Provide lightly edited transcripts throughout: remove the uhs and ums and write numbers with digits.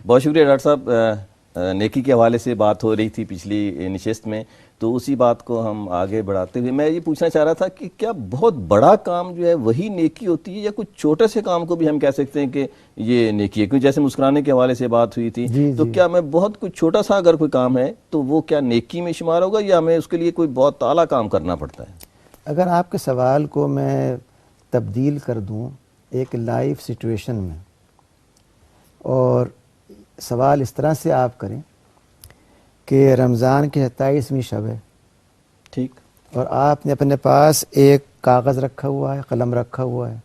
بہت شکریہ ڈاکٹر صاحب. نیکی کے حوالے سے بات ہو رہی تھی پچھلی نشست میں، تو اسی بات کو ہم آگے بڑھاتے ہوئے میں یہ پوچھنا چاہ رہا تھا کہ کیا بہت بڑا کام جو ہے وہی نیکی ہوتی ہے، یا کچھ چھوٹے سے کام کو بھی ہم کہہ سکتے ہیں کہ یہ نیکی ہے؟ کیونکہ جیسے مسکرانے کے حوالے سے بات ہوئی تھی، تو کیا میں بہت کچھ چھوٹا سا اگر کوئی کام ہے تو وہ کیا نیکی میں شمار ہوگا، یا ہمیں اس کے لیے کوئی بہت اعلیٰ کام کرنا پڑتا ہے؟ اگر آپ کے سوال کو میں تبدیل کر دوں ایک لائف سچویشن میں، اور سوال اس طرح سے آپ کریں کہ رمضان کی 27ویں شب ہے، ٹھیک، اور آپ نے اپنے پاس ایک کاغذ رکھا ہوا ہے، قلم رکھا ہوا ہے،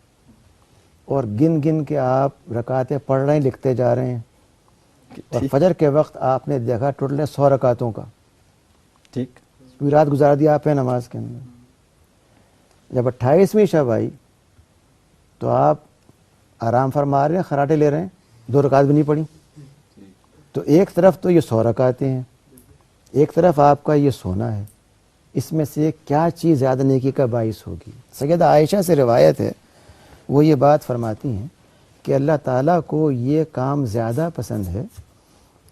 اور گن گن کے آپ رکعتیں پڑھ رہے ہیں، لکھتے جا رہے ہیں، اور فجر کے وقت آپ نے دیکھا ٹوٹل 100 رکعتوں کا، ٹھیک، پوری رات گزار دیا آپ نے نماز کے اندر. جب 28ویں شب آئی تو آپ آرام فرما رہے ہیں، خراٹے لے رہے ہیں، 2 رکعت بھی نہیں پڑھی. تو ایک طرف تو یہ 100 رکعتیں ہیں، ایک طرف آپ کا یہ سونا ہے، اس میں سے کیا چیز زیادہ نیکی کا باعث ہوگی؟ سیدہ عائشہ سے روایت ہے، وہ یہ بات فرماتی ہیں کہ اللہ تعالیٰ کو یہ کام زیادہ پسند ہے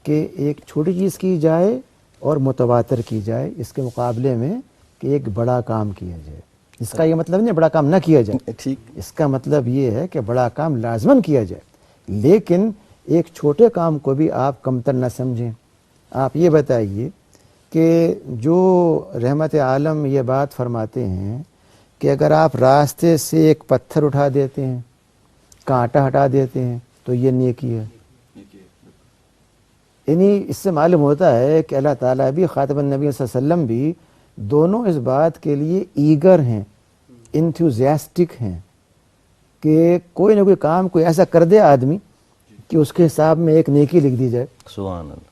کہ ایک چھوٹی چیز کی جائے اور متواتر کی جائے، اس کے مقابلے میں کہ ایک بڑا کام کیا جائے. اس کا یہ مطلب نہیں بڑا کام نہ کیا جائے، ٹھیک، اس کا مطلب یہ ہے کہ بڑا کام لازماً کیا جائے، لیکن ایک چھوٹے کام کو بھی آپ کمتر نہ سمجھیں. آپ یہ بتائیے کہ جو رحمت عالم یہ بات فرماتے ہیں کہ اگر آپ راستے سے ایک پتھر اٹھا دیتے ہیں، کانٹا ہٹا دیتے ہیں، تو یہ نیکی ہے. یعنی اس سے معلوم ہوتا ہے کہ اللہ تعالیٰ بھی، خاتم النبی صلی اللہ علیہ وسلم بھی، دونوں اس بات کے لیے ایگر ہیں، انتھوزیاسٹک ہیں کہ کوئی نہ کوئی کام کوئی ایسا کر دے آدمی کہ اس کے حساب میں ایک نیکی لکھ دی جائے. سبحان اللہ.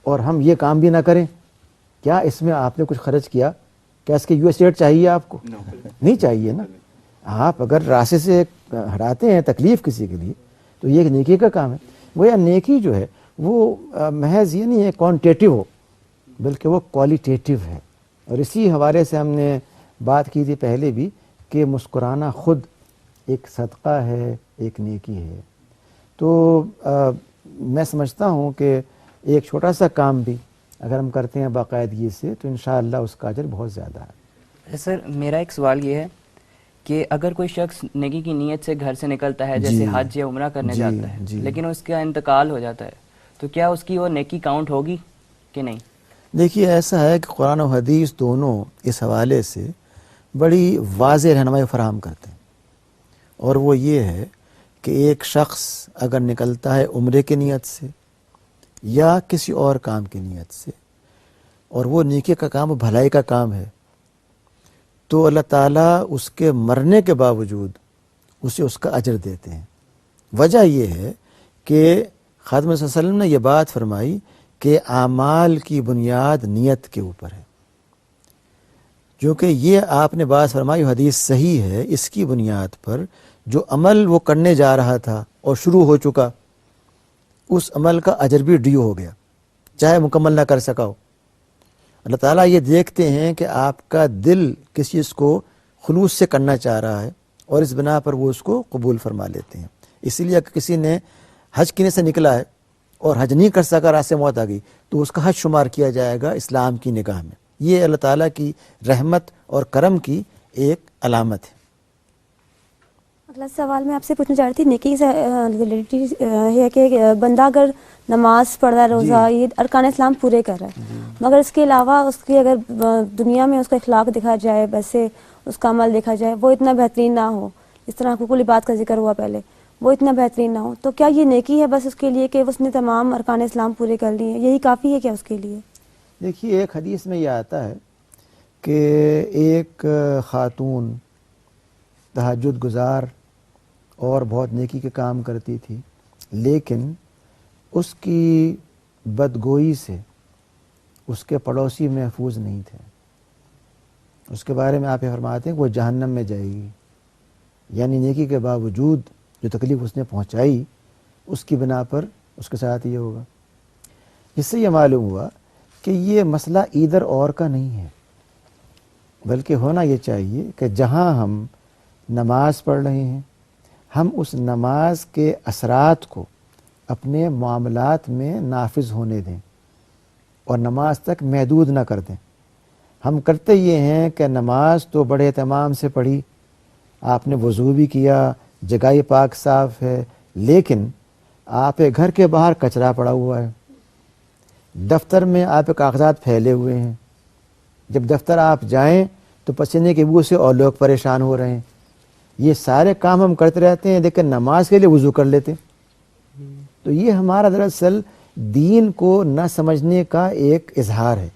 اور ہم یہ کام بھی نہ کریں. کیا اس میں آپ نے کچھ خرچ کیا؟ کیا اس کے US ریٹ چاہیے آپ کو؟ نہیں چاہیے نا. آپ اگر راستے سے ہٹاتے ہیں تکلیف کسی کے لیے تو یہ ایک نیکی کا کام ہے. گویا نیکی جو ہے وہ محض یہ نہیں ہے کوانٹیٹیو ہو، بلکہ وہ کوالٹیٹیو ہے. اور اسی حوالے سے ہم نے بات کی تھی پہلے بھی کہ مسکرانا خود ایک صدقہ ہے، ایک نیکی ہے. تو میں سمجھتا ہوں کہ ایک چھوٹا سا کام بھی اگر ہم کرتے ہیں باقاعدگی سے تو انشاءاللہ اس کا اجر بہت زیادہ ہے. سر میرا ایک سوال یہ ہے کہ اگر کوئی شخص نیکی کی نیت سے گھر سے نکلتا ہے، جیسے حج یا عمرہ کرنے جاتا ہے، لیکن اس کا انتقال ہو جاتا ہے، تو کیا اس کی وہ نیکی کاؤنٹ ہوگی کہ نہیں؟ دیکھیے ایسا ہے کہ قرآن و حدیث دونوں اس حوالے سے بڑی واضح رہنمائی فراہم کرتے ہیں، اور وہ یہ ہے کہ ایک شخص اگر نکلتا ہے عمرے کی نیت سے یا کسی اور کام کی نیت سے، اور وہ نیکی کا کام، بھلائی کا کام ہے، تو اللہ تعالیٰ اس کے مرنے کے باوجود اسے اس کا اجر دیتے ہیں. وجہ یہ ہے کہ خاتم صلی اللہ علیہ وسلم نے یہ بات فرمائی کہ اعمال کی بنیاد نیت کے اوپر ہے. کیونکہ یہ آپ نے بات فرمائی، حدیث صحیح ہے، اس کی بنیاد پر جو عمل وہ کرنے جا رہا تھا اور شروع ہو چکا، اس عمل کا اجر بھی ڈیو ہو گیا، چاہے مکمل نہ کر سکا ہو. اللہ تعالیٰ یہ دیکھتے ہیں کہ آپ کا دل کس چیز کو خلوص سے کرنا چاہ رہا ہے، اور اس بنا پر وہ اس کو قبول فرما لیتے ہیں. اسی لیے اگر کسی نے حج کرنے سے نکلا ہے اور حج نہیں کر سکا، راستے موت آ گئی، تو اس کا حج شمار کیا جائے گا اسلام کی نگاہ میں. یہ اللہ تعالیٰ کی رحمت اور کرم کی ایک علامت ہے. اگلا سوال میں آپ سے پوچھنا چاہ رہی تھی، نیکی سے ریلیٹڈ ہے کہ بندہ اگر نماز پڑھ رہا ہے، روزہ، عید، ارکان اسلام پورے کر رہا ہے، مگر اس کے علاوہ اس کی اگر دنیا میں اس کا اخلاق دیکھا جائے، ویسے اس کا عمل دیکھا جائے، وہ اتنا بہترین نہ ہو، اس طرح حقوق العباد کا ذکر ہوا پہلے، وہ اتنا بہترین نہ ہو، تو کیا یہ نیکی ہے بس اس کے لیے کہ اس نے تمام ارکان اسلام پورے کر لیے ہیں، یہی کافی ہے کیا اس کے لیے؟ دیکھیے ایک حدیث میں یہ آتا ہے کہ ایک خاتون تہجد گزار اور بہت نیکی کے کام کرتی تھی، لیکن اس کی بدگوئی سے اس کے پڑوسی محفوظ نہیں تھے. اس کے بارے میں آپ یہ فرماتے ہیں کہ وہ جہنم میں جائے گی. یعنی نیکی کے باوجود جو تکلیف اس نے پہنچائی، اس کی بنا پر اس کے ساتھ یہ ہوگا. اس سے یہ معلوم ہوا کہ یہ مسئلہ ادھر اور کا نہیں ہے، بلکہ ہونا یہ چاہیے کہ جہاں ہم نماز پڑھ رہے ہیں، ہم اس نماز کے اثرات کو اپنے معاملات میں نافذ ہونے دیں اور نماز تک محدود نہ کر دیں. ہم کرتے یہ ہیں کہ نماز تو بڑے اہتمام سے پڑھی, آپ نے وضو بھی کیا, جگہ پاک صاف ہے, لیکن آپ کے گھر کے باہر کچرا پڑا ہوا ہے, دفتر میں آپ کے کاغذات پھیلے ہوئے ہیں, جب دفتر آپ جائیں تو پسینے کی بو سے اور لوگ پریشان ہو رہے ہیں. یہ سارے کام ہم کرتے رہتے ہیں لیکن نماز کے لیے وضو کر لیتے ہیں. تو یہ ہمارا دراصل دین کو نہ سمجھنے کا ایک اظہار ہے.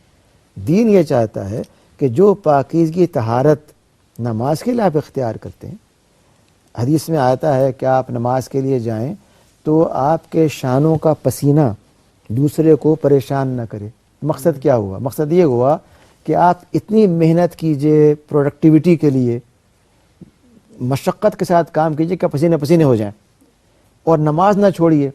دین یہ چاہتا ہے کہ جو پاکیزگی طہارت نماز کے لیے آپ اختیار کرتے ہیں, حدیث میں آتا ہے کہ آپ نماز کے لیے جائیں تو آپ کے شانوں کا پسینہ دوسرے کو پریشان نہ کرے. مقصد کیا ہوا؟ مقصد یہ ہوا کہ آپ اتنی محنت کیجئے پروڈکٹیوٹی کے لیے, مشقت کے ساتھ کام کیجئے کہ پسینے پسینے ہو جائیں, اور نماز نہ چھوڑیے.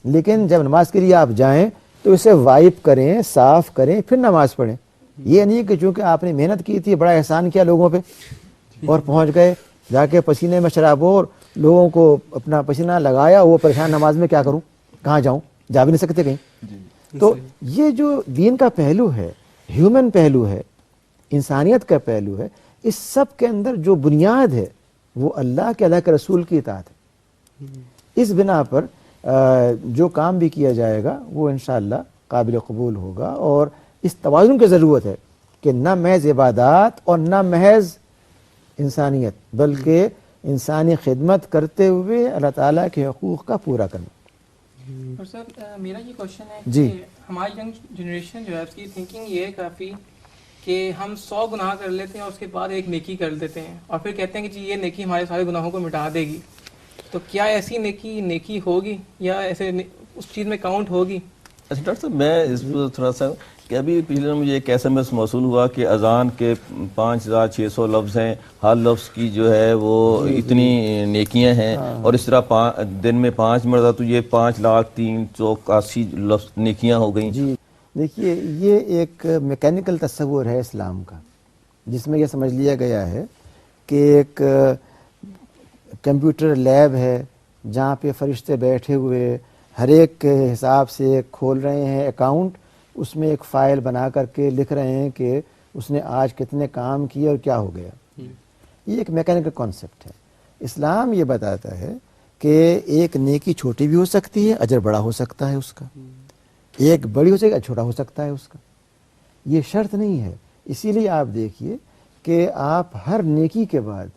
لیکن جب نماز کے لیے آپ جائیں تو اسے وائپ کریں, صاف کریں, پھر نماز پڑھیں. یہ نہیں کہ چونکہ آپ نے محنت کی تھی, بڑا احسان کیا لوگوں پہ اور پہنچ گئے, جا کے پسینے میں شرابور لوگوں کو اپنا پسینہ لگایا, وہ پریشان, نماز میں کیا کروں, کہاں جاؤں, جا بھی نہیں سکتے کہیں. تو یہ جو دین کا پہلو ہے, ہیومن پہلو ہے, انسانیت کا پہلو ہے, اس سب کے اندر جو بنیاد ہے وہ اللہ کے رسول کی اطاعت ہے. اس بنا پر جو کام بھی کیا جائے گا وہ انشاءاللہ قابل قبول ہوگا. اور اس توازن کی ضرورت ہے کہ نہ محض عبادات اور نہ محض انسانیت, بلکہ انسانی خدمت کرتے ہوئے اللہ تعالیٰ کے حقوق کا پورا کرنا. اور سر میرا یہ کوشچن ہے جی. کہ ہماری ینگ جنریشن جو ہے اس کی تھنکنگ یہ ہے کافی کہ ہم 100 گناہ کر لیتے ہیں اور اس کے بعد ایک نیکی کر دیتے ہیں اور پھر کہتے ہیں کہ جی یہ نیکی ہمارے سارے گناہوں کو مٹا دے گی. تو کیا ایسی نیکی ہوگی یا ایسے اس چیز میں کاؤنٹ ہوگی؟ اچھا ڈاکٹر صاحب, میں اس پر تھوڑا سا کہ ابھی پچھلے دن مجھے ایک ایسا ایس موصول ہوا کہ اذان کے 5600 لفظ ہیں, ہر لفظ کی جو ہے وہ اتنی نیکیاں ہیں, اور اس طرح دن میں 5 مرتبہ تو یہ 5,03,84 لفظ نیکیاں ہو گئیں. جی دیکھیے, یہ ایک میکینیکل تصور ہے اسلام کا, جس میں یہ سمجھ لیا گیا ہے کہ ایک کمپیوٹر لیب ہے جہاں پہ فرشتے بیٹھے ہوئے ہر ایک کے حساب سے کھول رہے ہیں اکاؤنٹ, اس میں ایک فائل بنا کر کے لکھ رہے ہیں کہ اس نے آج کتنے کام کیے اور کیا ہو گیا. یہ ایک میکینیکل کانسیپٹ ہے. اسلام یہ بتاتا ہے کہ ایک نیکی چھوٹی بھی ہو سکتی ہے, اجر بڑا ہو سکتا ہے اس کا, ایک بڑی ہو سکتی ہے, چھوٹا ہو سکتا ہے اس کا, یہ شرط نہیں ہے. اسی لیے آپ دیکھیے کہ آپ ہر نیکی کے بعد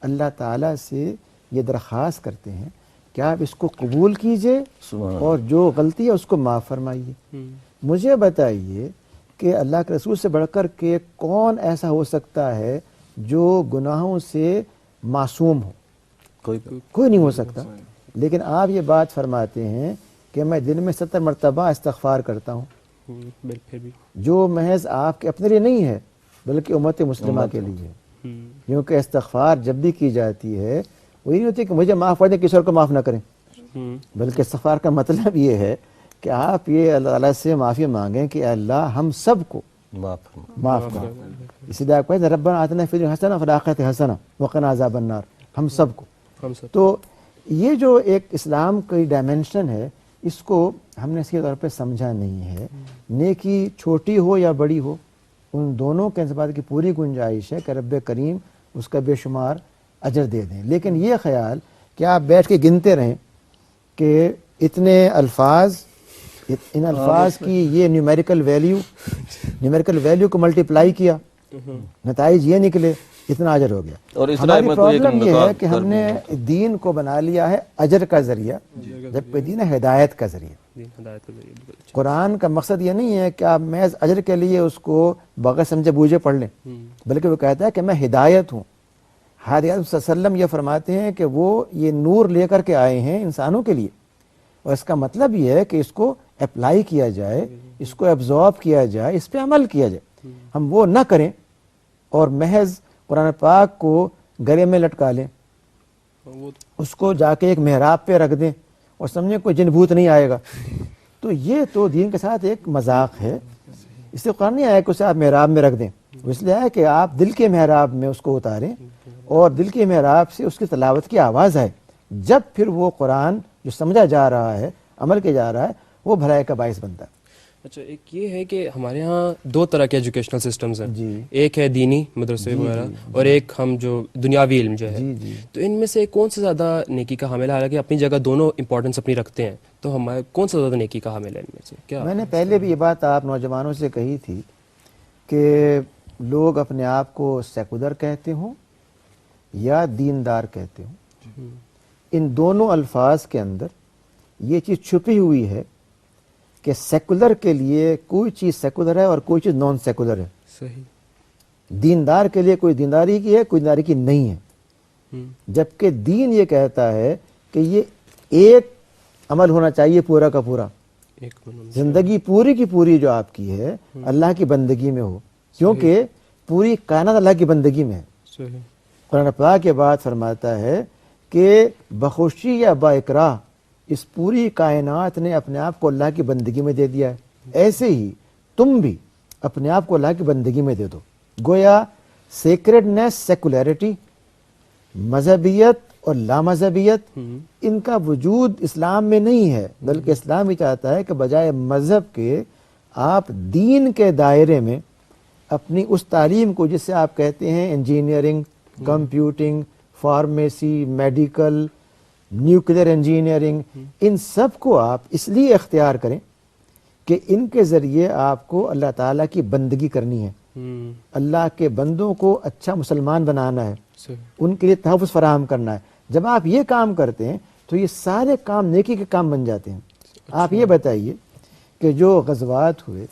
اللہ تعالیٰ سے یہ درخواست کرتے ہیں کہ آپ اس کو قبول کیجئے اور جو غلطی ہے اس کو معاف فرمائیے. مجھے بتائیے کہ اللہ کے رسول سے بڑھ کر کے کون ایسا ہو سکتا ہے جو گناہوں سے معصوم ہو؟ کوئی نہیں ہو سکتا. لیکن آپ یہ بات فرماتے ہیں کہ میں دن میں 70 مرتبہ استغفار کرتا ہوں, جو محض آپ کے اپنے لیے نہیں ہے بلکہ امت مسلمہ کے لیے ہے. کیونکہ استغفار جب بھی کی جاتی ہے وہ یہ نہیں ہوتی کہ مجھے معاف کر دیں کسی اور کو معاف نہ کریں, بلکہ استغفار کا مطلب یہ ہے کہ آپ یہ اللہ تعالیٰ سے معافی مانگیں کہ اللہ ہم سب کو معاف کر. اسی لیے آپ کہتے ہیں ربنا آتنا فی الدنیا حسنہ وفی الآخرۃ حسنہ وقنا عذاب النار, ہم سب کو. تو یہ جو ایک اسلام کی ڈائمنشن ہے اس کو ہم نے اسی طور پہ سمجھا نہیں ہے. نیکی چھوٹی ہو یا بڑی ہو, ان دونوں کے اعتبار کی پوری گنجائش ہے کہ رب کریم اس کا بے شمار اجر دے دیں. لیکن یہ خیال کہ آپ بیٹھ کے گنتے رہیں کہ اتنے الفاظ, ان الفاظ کی یہ نیومیریکل ویلیو کو ملٹیپلائی کیا, نتائج یہ نکلے, اتنا اجر ہو گیا. اور ہماری پرابلم یہ ہے کہ ہم نے دین کو بنا لیا ہے اجر کا ذریعہ, جبکہ دین ہے ہدایت کا ذریعہ. قرآن کا مقصد یہ نہیں ہے کہ آپ محض اجر کے لیے اس کو بغیر سمجھے بوجھے پڑھ لیں, بلکہ وہ کہتا ہے کہ میں ہدایت ہوں. حضرت صلی اللہ علیہ وسلم یہ فرماتے ہیں کہ وہ یہ نور لے کر کے آئے ہیں انسانوں کے لیے, اور اس کا مطلب یہ ہے کہ اس کو اپلائی کیا جائے, اس کو ایبزارب کیا جائے, اس پہ عمل کیا جائے. ہم وہ نہ کریں اور محض قرآن پاک کو گلے میں لٹکا لیں, اس کو جا کے ایک محراب پہ رکھ دیں اور سمجھیں کوئی جن بھوت نہیں آئے گا. تو یہ تو دین کے ساتھ ایک مذاق ہے. اس سے قرآن نہیں آیا کہ اسے آپ محراب میں رکھ دیں, اس لیے آیا کہ آپ دل کے محراب میں اس کو اتاریں اور دل کے محراب سے اس کی تلاوت کی آواز آئے. جب پھر وہ قرآن جو سمجھا جا رہا ہے عمل کیا جا رہا ہے وہ بھلائی کا باعث بنتا ہے. اچھا ایک یہ ہے کہ ہمارے ہاں دو طرح کے ایجوکیشنل سسٹمز ہیں. جی ایک ہے دینی مدرسے وغیرہ اور ایک ہم جو دنیاوی علم جو ہے. جی جی تو ان میں سے کون سا زیادہ نیکی کا حامل ہے؟ حالانکہ اپنی جگہ دونوں امپورٹنس اپنی رکھتے ہیں, تو ہمارے کون سا زیادہ نیکی کا حامل ہے ان میں سے؟ کیا میں نے پہلے بھی یہ بات آپ نوجوانوں سے کہی تھی کہ لوگ اپنے آپ کو سیکولر کہتے ہوں یا دیندار کہتے ہوں, ان دونوں الفاظ کے اندر یہ چیز چھپی ہوئی ہے کہ سیکولر کے لیے کوئی چیز سیکولر ہے اور کوئی چیز نان سیکولر ہے. صحیح. دیندار کے لیے کوئی دینداری کی ہے, کوئی دینداری کی نہیں ہے. جبکہ دین یہ کہتا ہے کہ یہ ایک عمل ہونا چاہیے پورا کا پورا, زندگی پوری کی پوری جو آپ کی ہے اللہ کی بندگی میں ہو, کیونکہ پوری کائنات اللہ کی بندگی میں ہے. صحیح. قرآن پاک کے بعد فرماتا ہے کہ بخوشی یا با اکراہ اس پوری کائنات نے اپنے آپ کو اللہ کی بندگی میں دے دیا ہے, ایسے ہی تم بھی اپنے آپ کو اللہ کی بندگی میں دے دو. گویا سیکریڈنس, سیکولیرٹی, مذہبیت اور لامذہبیت ان کا وجود اسلام میں نہیں ہے, بلکہ اسلام ہی چاہتا ہے کہ بجائے مذہب کے آپ دین کے دائرے میں اپنی اس تعلیم کو جسے آپ کہتے ہیں engineering, computing, pharmacy, medical, nuclear engineering, ان سب کو آپ اس لیے اختیار کریں کہ ان کے ذریعے آپ کو اللہ تعالیٰ کی بندگی کرنی ہے, اللہ کے بندوں کو اچھا مسلمان بنانا ہے, ان کے لیے تحفظ فراہم کرنا ہے. جب آپ یہ کام کرتے ہیں تو یہ سارے کام نیکی کے کام بن جاتے ہیں. آپ یہ بتائیے کہ جو غزوات ہوئے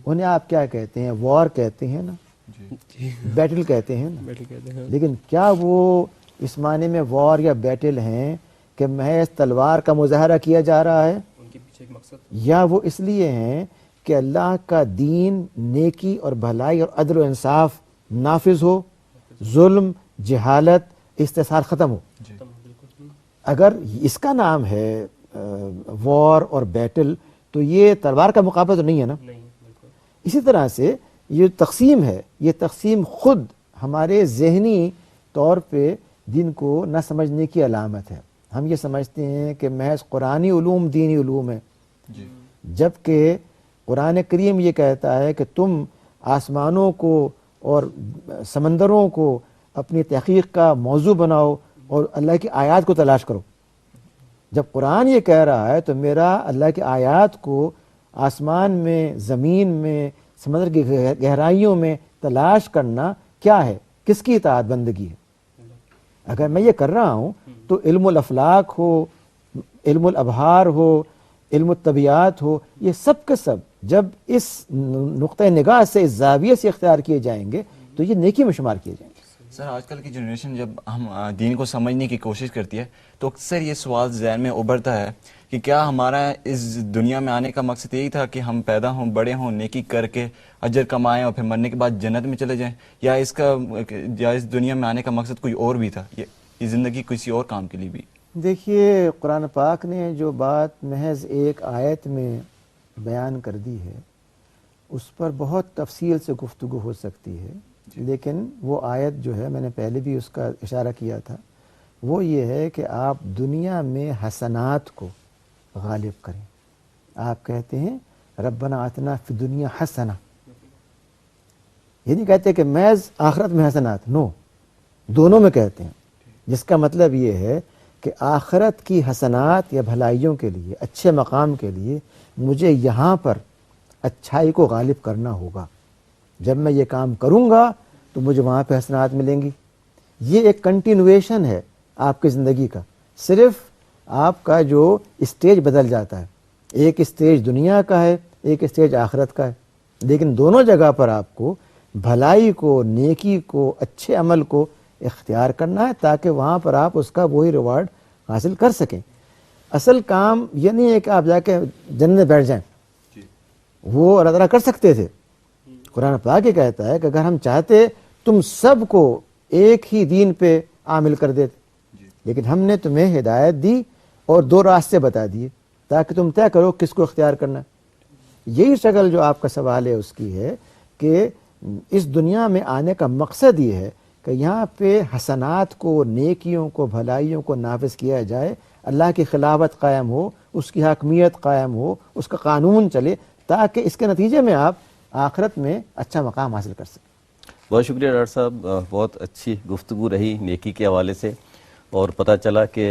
انہیں آپ کیا کہتے ہیں؟ وار کہتے ہیں نا, بیٹل کہتے ہیں نا, لیکن کیا وہ اس معنی میں وار یا بیٹل ہیں کہ محض تلوار کا مظاہرہ کیا جا رہا ہے, یا وہ اس لیے ہیں کہ اللہ کا دین نیکی اور بھلائی اور عدل و انصاف نافذ ہو, ظلم, جہالت, استحصال ختم ہو؟ اگر اس کا نام ہے وار اور بیٹل تو یہ تلوار کا مقابلہ تو نہیں ہے نا. اسی طرح سے یہ تقسیم ہے, یہ تقسیم خود ہمارے ذہنی طور پہ دین کو نہ سمجھنے کی علامت ہے. ہم یہ سمجھتے ہیں کہ محض قرآنی علوم دینی علوم ہے, جبکہ قرآن کریم یہ کہتا ہے کہ تم آسمانوں کو اور سمندروں کو اپنی تحقیق کا موضوع بناؤ اور اللہ کی آیات کو تلاش کرو. جب قرآن یہ کہہ رہا ہے تو میرا اللہ کی آیات کو آسمان میں, زمین میں, سمندر کی گہرائیوں میں تلاش کرنا کیا ہے؟ کس کی اطاعت بندگی ہے؟ اگر میں یہ کر رہا ہوں تو علم الافلاق ہو, علم الابحار ہو, علم الطبیعات ہو, یہ سب کے سب جب اس نقطۂ نگاہ سے, اس زاویے سے اختیار کیے جائیں گے تو یہ نیکی میں شمار کیے جائیں گے. سر آج کل کی جنریشن جب ہم دین کو سمجھنے کی کوشش کرتی ہے تو اکثر یہ سوال ذہن میں ابھرتا ہے کہ کیا ہمارا اس دنیا میں آنے کا مقصد یہی تھا کہ ہم پیدا ہوں, بڑے ہوں, نیکی کر کے اجر کمائیں اور پھر مرنے کے بعد جنت میں چلے جائیں, یا اس دنیا میں آنے کا مقصد کوئی اور بھی تھا, یہ زندگی کسی اور کام کے لیے بھی؟ دیکھیے قرآن پاک نے جو بات محض ایک آیت میں بیان کر دی ہے اس پر بہت تفصیل سے گفتگو ہو سکتی ہے, لیکن وہ آیت جو ہے, میں نے پہلے بھی اس کا اشارہ کیا تھا, وہ یہ ہے کہ آپ دنیا میں حسنات کو غالب کریں. آپ کہتے ہیں ربنا آتنا فی دنیا حسنہ, یہ نہیں کہتے کہ محض آخرت میں حسنات, نو, دونوں میں کہتے ہیں, جس کا مطلب یہ ہے کہ آخرت کی حسنات یا بھلائیوں کے لیے, اچھے مقام کے لیے مجھے یہاں پر اچھائی کو غالب کرنا ہوگا. جب میں یہ کام کروں گا تو مجھے وہاں پہ حسنات ملیں گی. یہ ایک کنٹینویشن ہے آپ کی زندگی کا, صرف آپ کا جو اسٹیج بدل جاتا ہے, ایک اسٹیج دنیا کا ہے, ایک اسٹیج آخرت کا ہے, لیکن دونوں جگہ پر آپ کو بھلائی کو, نیکی کو, اچھے عمل کو اختیار کرنا ہے تاکہ وہاں پر آپ اس کا وہی ریوارڈ حاصل کر سکیں. اصل کام یہ نہیں ہے کہ آپ جا کے جنت میں بیٹھ جائیں, وہ اللہ تعالیٰ کر سکتے تھے. قرآن پاک یہ کہتا ہے کہ اگر ہم چاہتے تم سب کو ایک ہی دین پہ عامل کر دیتے, لیکن ہم نے تمہیں ہدایت دی اور دو راستے بتا دیے تاکہ تم طے کرو کس کو اختیار کرنا. یہی شکل جو آپ کا سوال ہے اس کی ہے کہ اس دنیا میں آنے کا مقصد یہ ہے کہ یہاں پہ حسنات کو, نیکیوں کو, بھلائیوں کو نافذ کیا جائے, اللہ کی خلافت قائم ہو, اس کی حاکمیت قائم ہو، اس کا قانون چلے، تاکہ اس کے نتیجے میں آپ آخرت میں اچھا مقام حاصل کر سکیں۔ بہت شکریہ ڈاکٹر صاحب، بہت اچھی گفتگو رہی نیکی کے حوالے سے، اور پتہ چلا کہ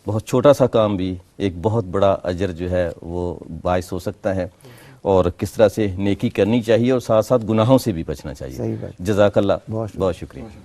بہت چھوٹا سا کام بھی ایک بہت بڑا اجر جو ہے وہ باعث ہو سکتا ہے، اور کس طرح سے نیکی کرنی چاہیے اور ساتھ ساتھ گناہوں سے بھی بچنا چاہیے۔ صحیح بات۔ جزاک اللہ، بہت شکریہ۔ بہت شکریہ۔